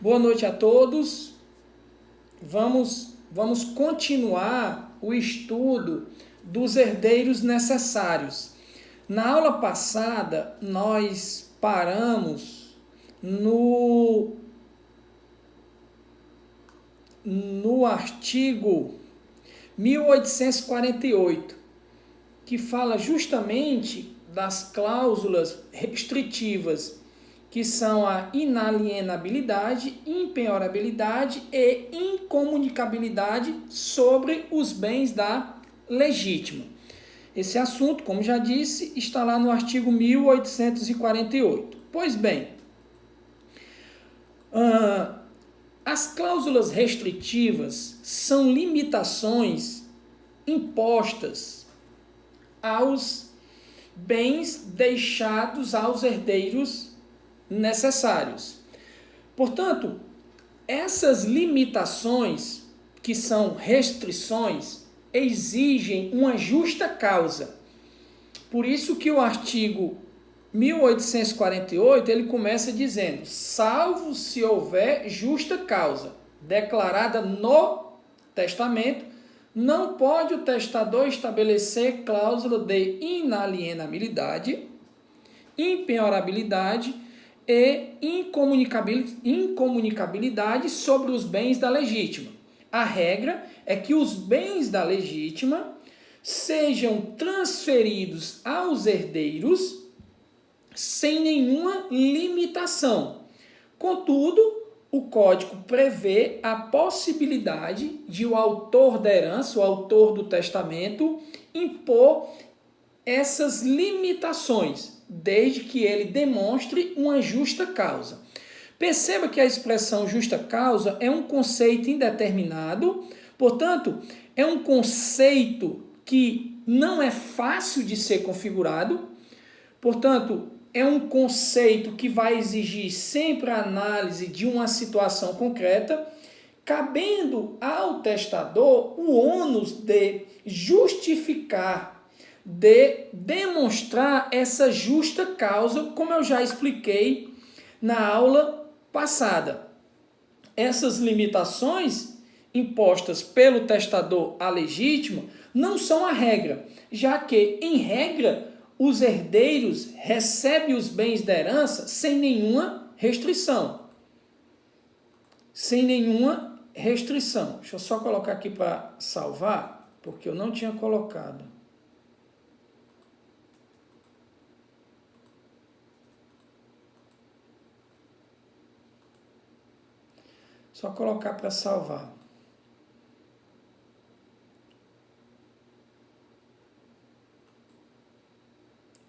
Boa noite a todos. Vamos continuar o estudo dos herdeiros necessários. Na aula passada, nós paramos no artigo 1848, que fala justamente das cláusulas restritivas, que são a inalienabilidade, impenhorabilidade e incomunicabilidade sobre os bens da legítima. Esse assunto, como já disse, está lá no artigo 1848. Pois bem, as cláusulas restritivas são limitações impostas aos bens deixados aos herdeiros necessários. Portanto, essas limitações, que são restrições, exigem uma justa causa. Por isso que o artigo 1848, ele começa dizendo: salvo se houver justa causa declarada no testamento, não pode o testador estabelecer cláusula de inalienabilidade, impenhorabilidade e incomunicabilidade sobre os bens da legítima. A regra é que os bens da legítima sejam transferidos aos herdeiros sem nenhuma limitação. Contudo, o Código prevê a possibilidade de o autor da herança, o autor do testamento, impor essas limitações, desde que ele demonstre uma justa causa. Perceba que a expressão justa causa é um conceito indeterminado, portanto, é um conceito que não é fácil de ser configurado, portanto, é um conceito que vai exigir sempre a análise de uma situação concreta, cabendo ao testador o ônus de justificar, de demonstrar essa justa causa, como eu já expliquei na aula passada. Essas limitações impostas pelo testador à legítima não são a regra, já que, em regra, os herdeiros recebem os bens da herança sem nenhuma restrição. Sem nenhuma restrição. Deixa eu só colocar aqui para salvar, porque eu não tinha colocado. Só colocar para salvar.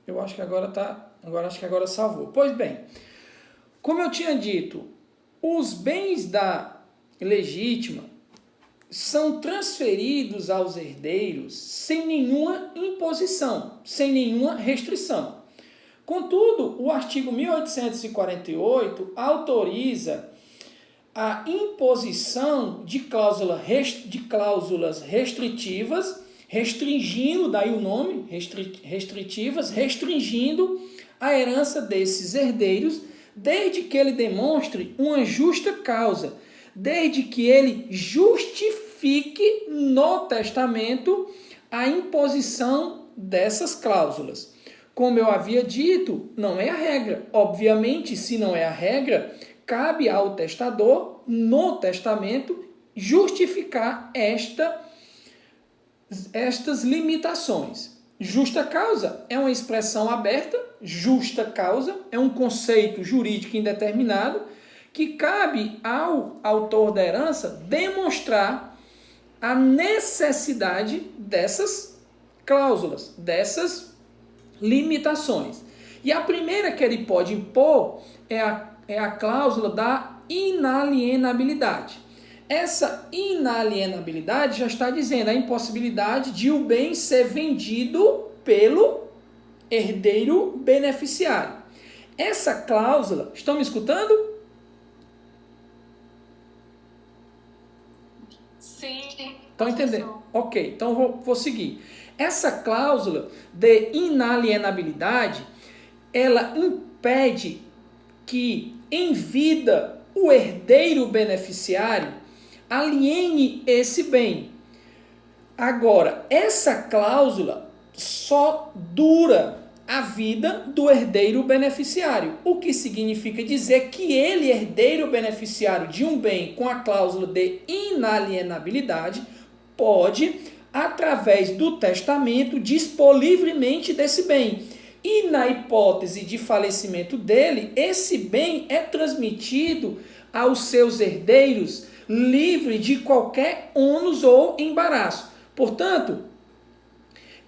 Eu acho que agora salvou. Pois bem, como eu tinha dito, os bens da legítima são transferidos aos herdeiros sem nenhuma imposição, sem nenhuma restrição. Contudo, o artigo 1848 autoriza a imposição de cláusulas restritivas, restringindo, daí o nome, restritivas, restringindo a herança desses herdeiros, desde que ele demonstre uma justa causa, desde que ele justifique no testamento a imposição dessas cláusulas. Como eu havia dito, não é a regra. Obviamente, se não é a regra, cabe ao testador, no testamento, justificar estas limitações. Justa causa é uma expressão aberta, justa causa é um conceito jurídico indeterminado que cabe ao autor da herança demonstrar a necessidade dessas cláusulas, dessas limitações. E a primeira que ele pode impor é a cláusula da inalienabilidade. Essa inalienabilidade já está dizendo a impossibilidade de o bem ser vendido pelo herdeiro beneficiário. Essa cláusula, estão me escutando? Sim. Estão entendendo? Ok, então vou seguir. Essa cláusula de inalienabilidade, ela impede que em vida o herdeiro beneficiário aliene esse bem. Agora, essa cláusula só dura a vida do herdeiro beneficiário, o que significa dizer que ele, herdeiro beneficiário de um bem com a cláusula de inalienabilidade, pode, através do testamento, dispor livremente desse bem. E na hipótese de falecimento dele, esse bem é transmitido aos seus herdeiros livre de qualquer ônus ou embaraço. Portanto,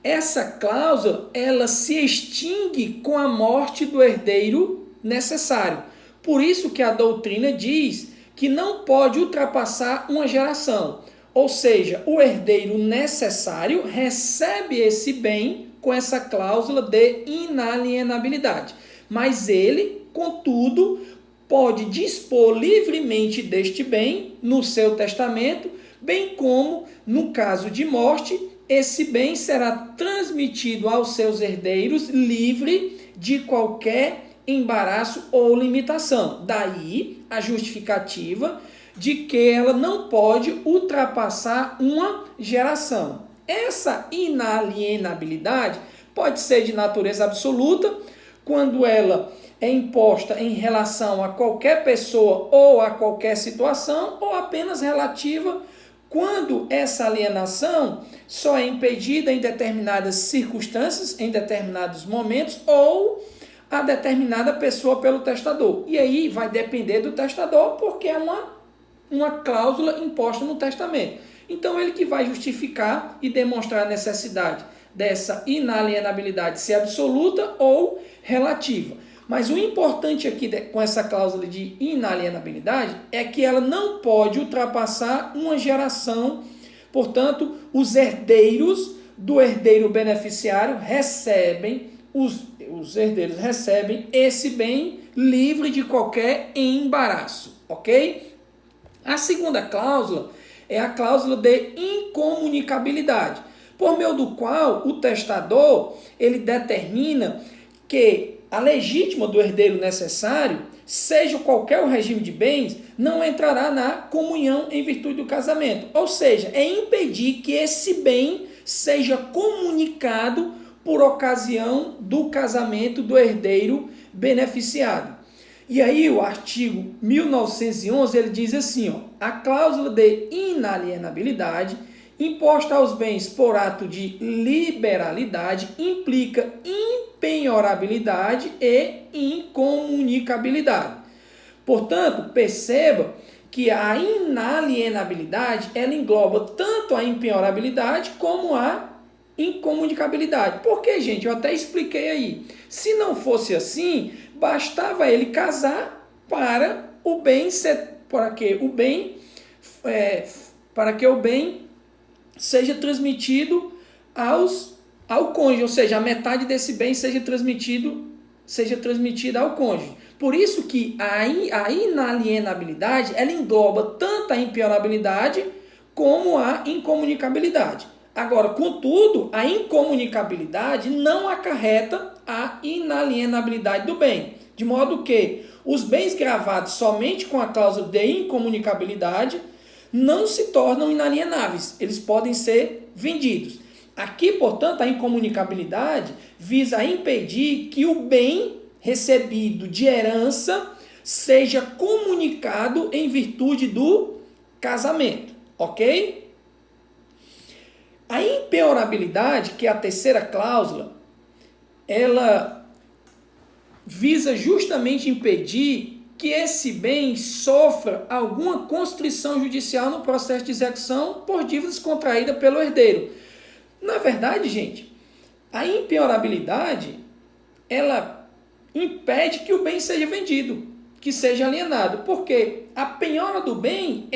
essa cláusula, ela se extingue com a morte do herdeiro necessário. Por isso que a doutrina diz que não pode ultrapassar uma geração. Ou seja, o herdeiro necessário recebe esse bem com essa cláusula de inalienabilidade. Mas ele, contudo, pode dispor livremente deste bem no seu testamento, bem como, no caso de morte, esse bem será transmitido aos seus herdeiros livre de qualquer embaraço ou limitação. Daí a justificativa de que ela não pode ultrapassar uma geração. Essa inalienabilidade pode ser de natureza absoluta, quando ela é imposta em relação a qualquer pessoa ou a qualquer situação, ou apenas relativa quando essa alienação só é impedida em determinadas circunstâncias, em determinados momentos, ou a determinada pessoa pelo testador. E aí vai depender do testador, porque é uma cláusula imposta no testamento. Então, ele que vai justificar e demonstrar a necessidade dessa inalienabilidade ser absoluta ou relativa. Mas o importante aqui com essa cláusula de inalienabilidade é que ela não pode ultrapassar uma geração. Portanto, os herdeiros do herdeiro beneficiário recebem, os herdeiros recebem esse bem livre de qualquer embaraço, ok? A segunda cláusula é a cláusula de incomunicabilidade, por meio do qual o testador ele determina que a legítima do herdeiro necessário, seja qualquer o regime de bens, não entrará na comunhão em virtude do casamento. Ou seja, é impedir que esse bem seja comunicado por ocasião do casamento do herdeiro beneficiado. E aí o artigo 1911 ele diz assim, ó, a cláusula de inalienabilidade imposta aos bens por ato de liberalidade implica impenhorabilidade e incomunicabilidade. Portanto, perceba que a inalienabilidade ela engloba tanto a impenhorabilidade como a incomunicabilidade. Porque, gente, eu até expliquei aí. Se não fosse assim, bastava ele casar para o bem ser, para que o bem seja transmitido ao cônjuge, ou seja, a metade desse bem seja transmitida ao cônjuge. Por isso que a inalienabilidade ela engloba tanto a impenhorabilidade como a incomunicabilidade. Agora, contudo, a incomunicabilidade não acarreta a inalienabilidade do bem, de modo que os bens gravados somente com a cláusula de incomunicabilidade não se tornam inalienáveis, eles podem ser vendidos. Aqui, portanto, a incomunicabilidade visa impedir que o bem recebido de herança seja comunicado em virtude do casamento, ok? A impenhorabilidade, que é a terceira cláusula, ela visa justamente impedir que esse bem sofra alguma constrição judicial no processo de execução por dívidas contraídas pelo herdeiro. Na verdade, gente, a impenhorabilidade, ela impede que o bem seja vendido, que seja alienado, porque a penhora do bem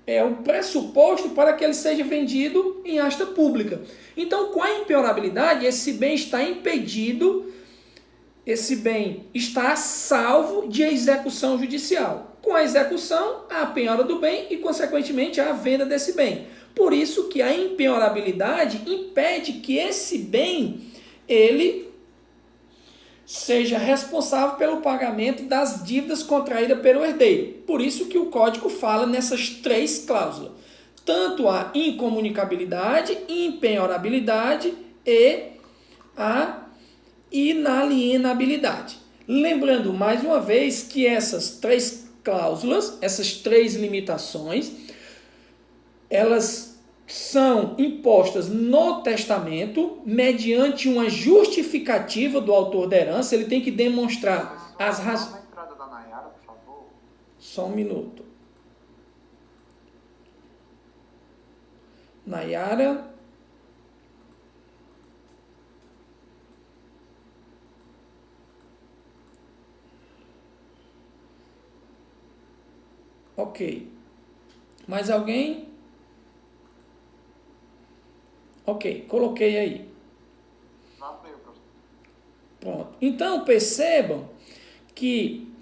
é um pressuposto para que ele seja vendido em asta pública. Então, com a impenhorabilidade, esse bem está impedido, esse bem está salvo de execução judicial. Com a execução, há a penhora do bem e, consequentemente, há a venda desse bem. Por isso que a impenhorabilidade impede que esse bem ele seja responsável pelo pagamento das dívidas contraídas pelo herdeiro. Por isso que o código fala nessas 3 cláusulas. Tanto a incomunicabilidade, impenhorabilidade e a inalienabilidade. Lembrando mais uma vez que essas 3 cláusulas, essas 3 limitações, elas são impostas no testamento mediante uma justificativa do autor da herança. Ele tem que demonstrar as razões. Só um minuto. Nayara. Ok. Mais alguém? Ok, coloquei aí. Pronto. Então, percebam que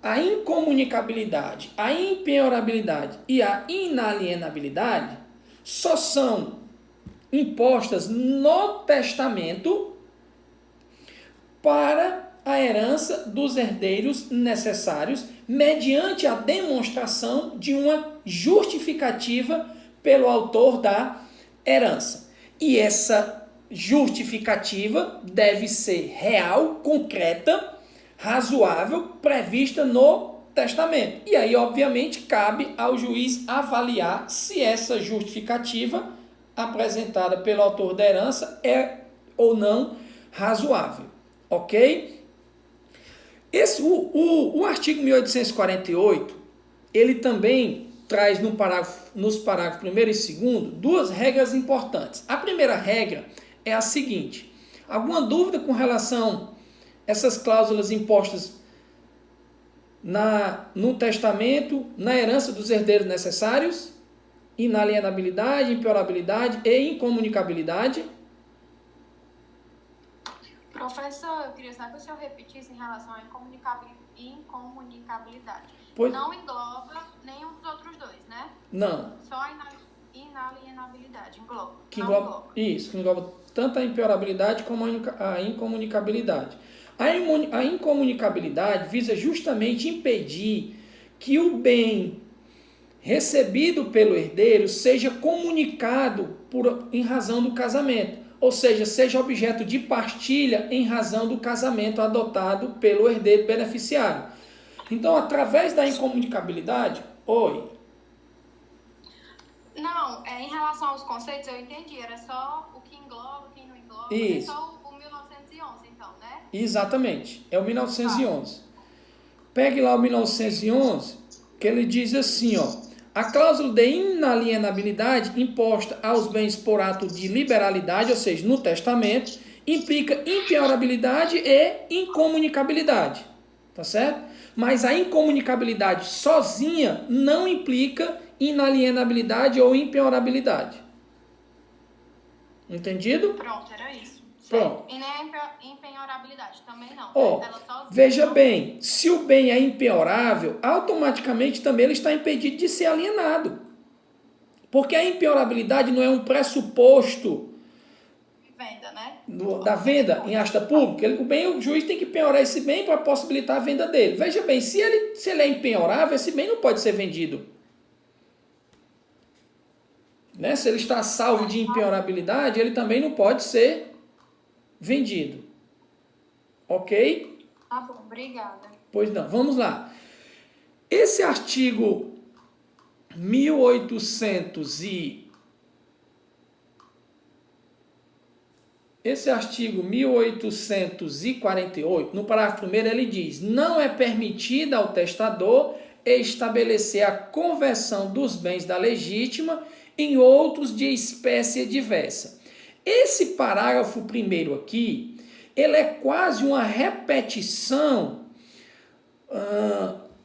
a incomunicabilidade, a impenhorabilidade e a inalienabilidade só são impostas no testamento para a herança dos herdeiros necessários, mediante a demonstração de uma justificativa pelo autor da herança. E essa justificativa deve ser real, concreta, razoável, prevista no testamento. E aí, obviamente, cabe ao juiz avaliar se essa justificativa apresentada pelo autor da herança é ou não razoável. Ok? O artigo 1848, ele também traz nos parágrafos 1º e 2º 2 regras importantes. A primeira regra é a seguinte: alguma dúvida com relação a essas cláusulas impostas no testamento, na herança dos herdeiros necessários? Inalienabilidade, impenhorabilidade e incomunicabilidade. Professor, eu queria saber se o senhor repetisse em relação à incomunicabilidade. Pois... Não engloba nenhum dos outros 2, né? Não. Só a inalienabilidade. Engloba. Isso, que engloba tanto a impenhorabilidade como a incomunicabilidade. A incomunicabilidade visa justamente impedir que o bem recebido pelo herdeiro seja comunicado em razão do casamento. Ou seja objeto de partilha em razão do casamento adotado pelo herdeiro beneficiário. Então, através da incomunicabilidade... Oi. Não, em relação aos conceitos, eu entendi. Era só o que engloba, o que não engloba. Isso. É só o 1911, então, né? Exatamente. É o 1911. Pegue lá o 1911, que ele diz assim, ó. A cláusula de inalienabilidade imposta aos bens por ato de liberalidade, ou seja, no testamento, implica impenhorabilidade e incomunicabilidade. Tá certo? Mas a incomunicabilidade sozinha não implica inalienabilidade ou impenhorabilidade. Entendido? Pronto, era isso. Pronto. E nem a impenhorabilidade também não. Ó, veja bem, se o bem é impenhorável, automaticamente também ele está impedido de ser alienado. Porque a impenhorabilidade não é um pressuposto venda, né? Da venda em asta pública. O juiz tem que penhorar esse bem para possibilitar a venda dele. Veja bem, se ele é impenhorável, esse bem não pode ser vendido. Né? Se ele está salvo de impenhorabilidade, ele também não pode ser vendido. Ok? Tá bom, obrigada. Pois não, vamos lá. Esse artigo 1848, no parágrafo 1º, ele diz: não é permitida ao testador estabelecer a conversão dos bens da legítima em outros de espécie diversa. Esse parágrafo 1º aqui, ele é quase uma repetição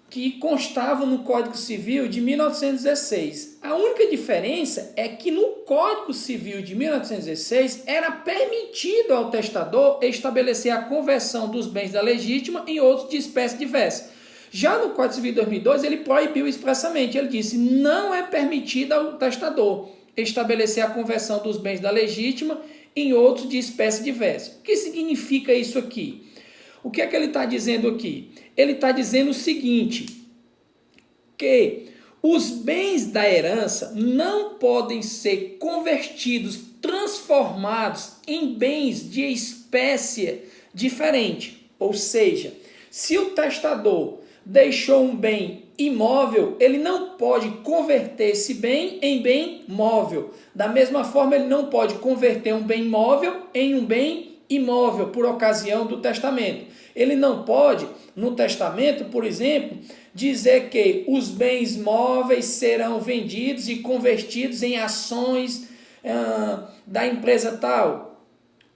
que constava no Código Civil de 1916. A única diferença é que no Código Civil de 1916 era permitido ao testador estabelecer a conversão dos bens da legítima em outros de espécie diversa. Já no Código Civil de 2002, ele proibiu expressamente. Ele disse: não é permitido ao testador estabelecer a conversão dos bens da legítima em outros de espécie diversa. O que significa isso aqui? O que é que ele está dizendo aqui? Ele está dizendo o seguinte, que os bens da herança não podem ser convertidos, transformados em bens de espécie diferente. Ou seja, se o testador deixou um bem imóvel, ele não pode converter esse bem em bem móvel. Da mesma forma, ele não pode converter um bem móvel em um bem imóvel por ocasião do testamento. Ele não pode, no testamento, por exemplo, dizer que os bens móveis serão vendidos e convertidos em ações da empresa tal.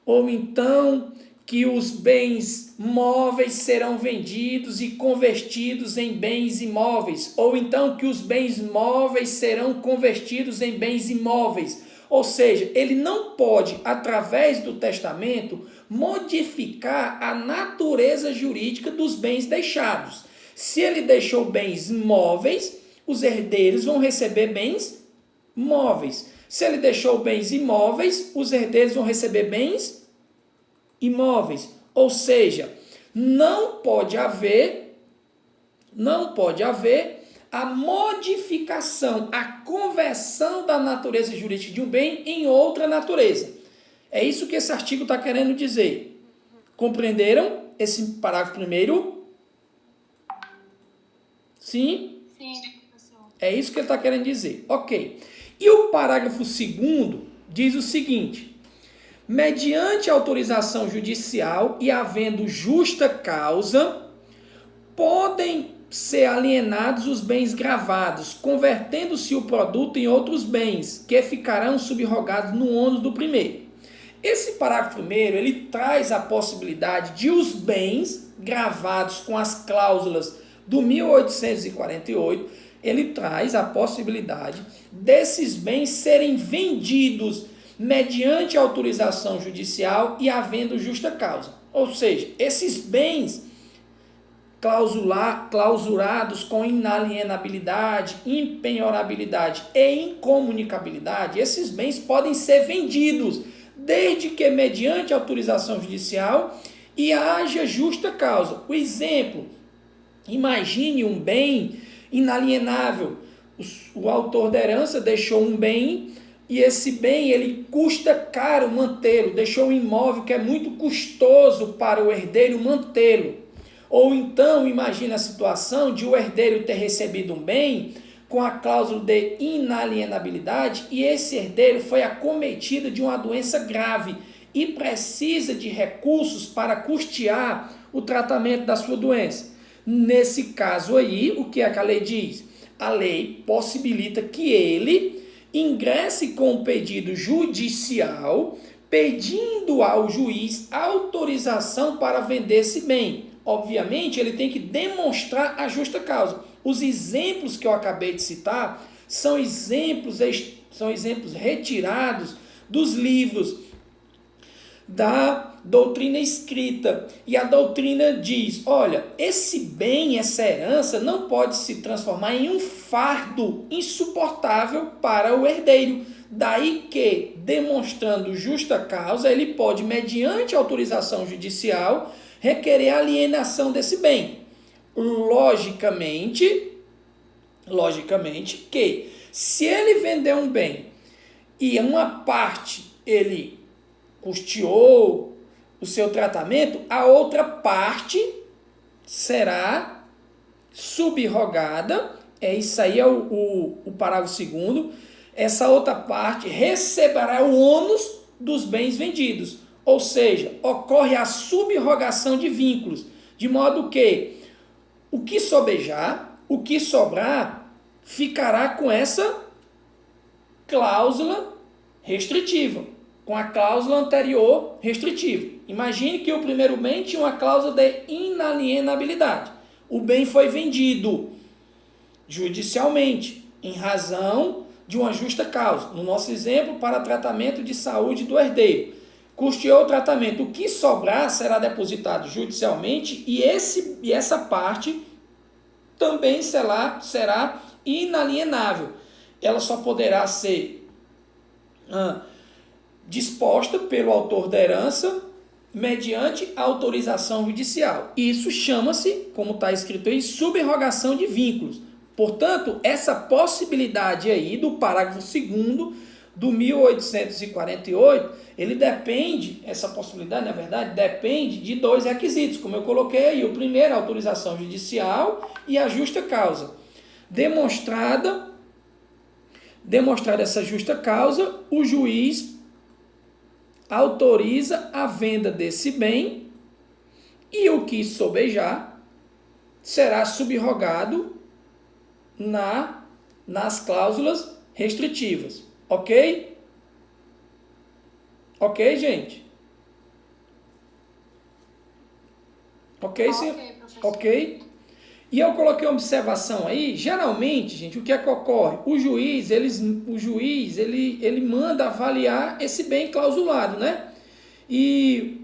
Ou então que os bens móveis serão vendidos e convertidos em bens imóveis, ou então que os bens móveis serão convertidos em bens imóveis. Ou seja, ele não pode, através do testamento, modificar a natureza jurídica dos bens deixados. Se ele deixou bens móveis, os herdeiros vão receber bens móveis. Se ele deixou bens imóveis, os herdeiros vão receber bens imóveis, ou seja, não pode haver a modificação, a conversão da natureza jurídica de um bem em outra natureza. É isso que esse artigo está querendo dizer. Compreenderam esse parágrafo primeiro? Sim? Sim, professor. É isso que ele está querendo dizer. Ok. E o parágrafo segundo diz o seguinte: mediante autorização judicial e havendo justa causa, podem ser alienados os bens gravados, convertendo-se o produto em outros bens, que ficarão subrogados no ônus do primeiro. Esse parágrafo primeiro, ele traz a possibilidade de os bens gravados com as cláusulas do 1848, ele traz a possibilidade desses bens serem vendidos mediante autorização judicial e havendo justa causa. Ou seja, esses bens clausurados com inalienabilidade, impenhorabilidade e incomunicabilidade, esses bens podem ser vendidos, desde que mediante autorização judicial e haja justa causa. O exemplo, imagine um bem inalienável. O autor da herança deixou um bem e esse bem ele custa caro mantê-lo, deixou um imóvel que é muito custoso para o herdeiro mantê-lo. Ou então, imagina a situação de o herdeiro ter recebido um bem com a cláusula de inalienabilidade e esse herdeiro foi acometido de uma doença grave e precisa de recursos para custear o tratamento da sua doença. Nesse caso aí, o que é que a lei diz? A lei possibilita que ele ingresse com um pedido judicial, pedindo ao juiz autorização para vender esse bem. Obviamente, ele tem que demonstrar a justa causa. Os exemplos que eu acabei de citar são exemplos retirados dos livros da doutrina escrita. E a doutrina diz, olha, esse bem, essa herança não pode se transformar em um fardo insuportável para o herdeiro. Daí que, demonstrando justa causa, ele pode, mediante autorização judicial, requerer a alienação desse bem. Logicamente que, se ele vender um bem e uma parte ele custeou o seu tratamento, a outra parte será subrogada. Isso aí é o parágrafo segundo. Essa outra parte receberá o ônus dos bens vendidos. Ou seja, ocorre a subrogação de vínculos, de modo que o que sobejar, o que sobrar, ficará com essa cláusula restritiva, com a cláusula anterior restritiva. Imagine que o primeiro bem tinha uma cláusula de inalienabilidade. O bem foi vendido judicialmente, em razão de uma justa causa. No nosso exemplo, para tratamento de saúde do herdeiro. Custeou o tratamento. O que sobrar será depositado judicialmente e essa parte também será inalienável. Ela só poderá ser disposta pelo autor da herança mediante autorização judicial. Isso chama-se, como está escrito aí, subrogação de vínculos. Portanto, essa possibilidade aí do parágrafo 2º do 1848, ele depende, essa possibilidade, na verdade, depende de dois requisitos, como eu coloquei aí. O primeiro, a autorização judicial e a justa causa. Demonstrada essa justa causa, o juiz autoriza a venda desse bem e o que sobejar será subrogado nas cláusulas restritivas. Ok? Ok, gente? Ok, sim? Ok? E eu coloquei uma observação aí. Geralmente, gente, o que é que ocorre? O juiz, ele manda avaliar esse bem clausulado, né? E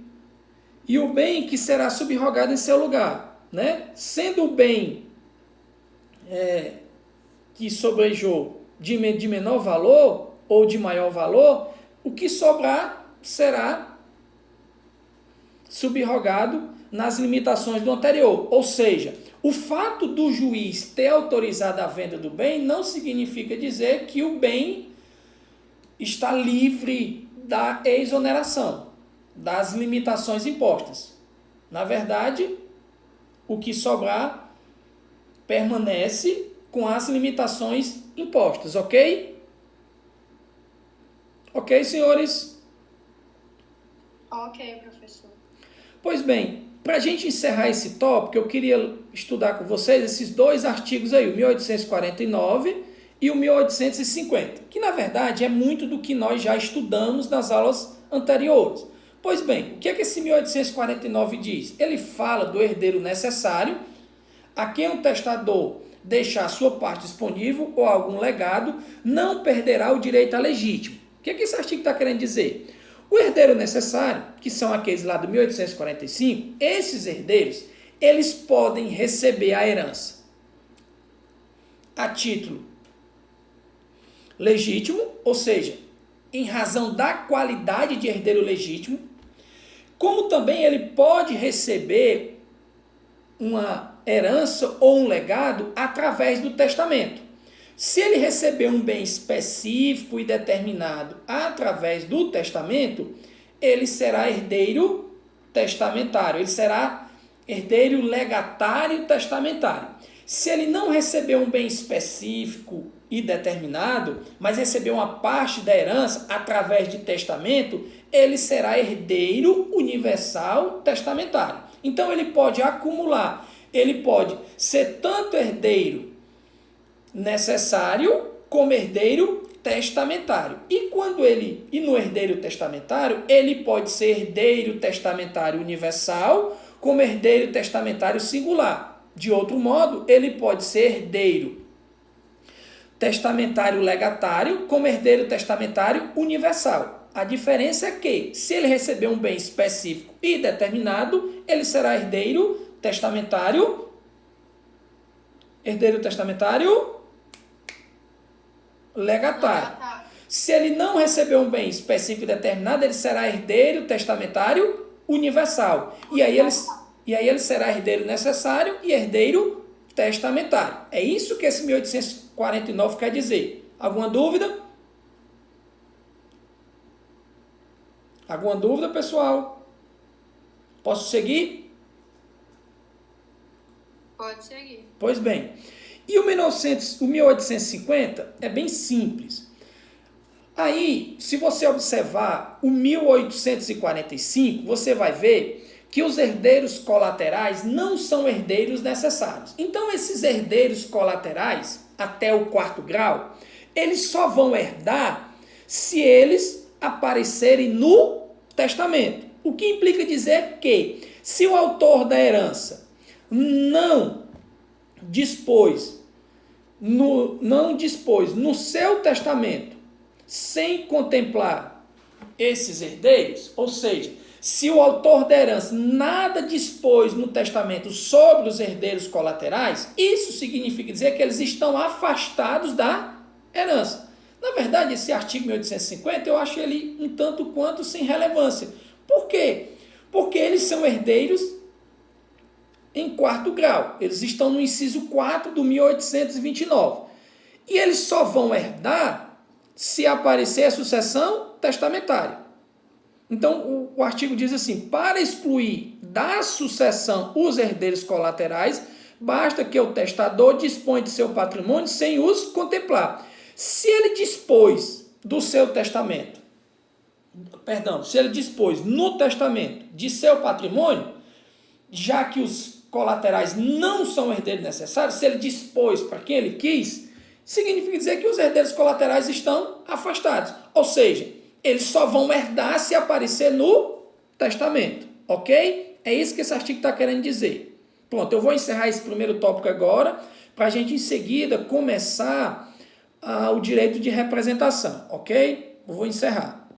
o bem que será subrogado em seu lugar, né? Sendo o bem que sobrejou de menor valor ou de maior valor, o que sobrar será subrogado nas limitações do anterior. Ou seja, o fato do juiz ter autorizado a venda do bem não significa dizer que o bem está livre da exoneração, das limitações impostas. Na verdade, o que sobrar permanece com as limitações impostas, ok? Ok, senhores? Ok, professor. Pois bem, para a gente encerrar esse tópico, eu queria estudar com vocês esses dois artigos aí, o 1849 e o 1850, que na verdade é muito do que nós já estudamos nas aulas anteriores. Pois bem, o que é que esse 1849 diz? Ele fala do herdeiro necessário, a quem o testador deixar sua parte disponível ou algum legado, não perderá o direito a legítimo. O que é que esse artigo está querendo dizer? O herdeiro necessário, que são aqueles lá do 1845, esses herdeiros, eles podem receber a herança a título legítimo, ou seja, em razão da qualidade de herdeiro legítimo, como também ele pode receber uma herança ou um legado através do testamento. Se ele receber um bem específico e determinado através do testamento, ele será herdeiro testamentário, ele será herdeiro legatário testamentário. Se ele não receber um bem específico e determinado, mas receber uma parte da herança através de testamento, ele será herdeiro universal testamentário. Então ele pode acumular, ele pode ser tanto herdeiro necessário como herdeiro testamentário. E no herdeiro testamentário, ele pode ser herdeiro testamentário universal como herdeiro testamentário singular. De outro modo, ele pode ser herdeiro testamentário legatário como herdeiro testamentário universal. A diferença é que, se ele receber um bem específico e determinado, ele será herdeiro testamentário legatário. Se ele não receber um bem específico e determinado, ele será herdeiro testamentário universal. E aí ele será herdeiro necessário e herdeiro testamentário. É isso que esse 1849 quer dizer. Alguma dúvida? Alguma dúvida, pessoal? Posso seguir? Pode seguir. Pois bem. E o 1850 é bem simples. Aí, se você observar o 1845, você vai ver que os herdeiros colaterais não são herdeiros necessários. Então, esses herdeiros colaterais, até o 4º grau, eles só vão herdar se eles aparecerem no testamento. O que implica dizer que, se o autor da herança não dispôs no seu testamento sem contemplar esses herdeiros, ou seja, se o autor da herança nada dispôs no testamento sobre os herdeiros colaterais, isso significa dizer que eles estão afastados da herança. Na verdade, esse artigo 1850, eu acho ele um tanto quanto sem relevância. Por quê? Porque eles são herdeiros em quarto grau. Eles estão no inciso 4 do 1829. E eles só vão herdar se aparecer a sucessão testamentária. Então, o artigo diz assim, para excluir da sucessão os herdeiros colaterais, basta que o testador disponha de seu patrimônio sem os contemplar. Se ele dispôs do seu testamento, se ele dispôs no testamento de seu patrimônio, já que os colaterais não são herdeiros necessários, se ele dispôs para quem ele quis, significa dizer que os herdeiros colaterais estão afastados. Ou seja, eles só vão herdar se aparecer no testamento, ok? É isso que esse artigo está querendo dizer. Pronto, eu vou encerrar esse primeiro tópico agora, para a gente em seguida começar o direito de representação, ok? Eu vou encerrar.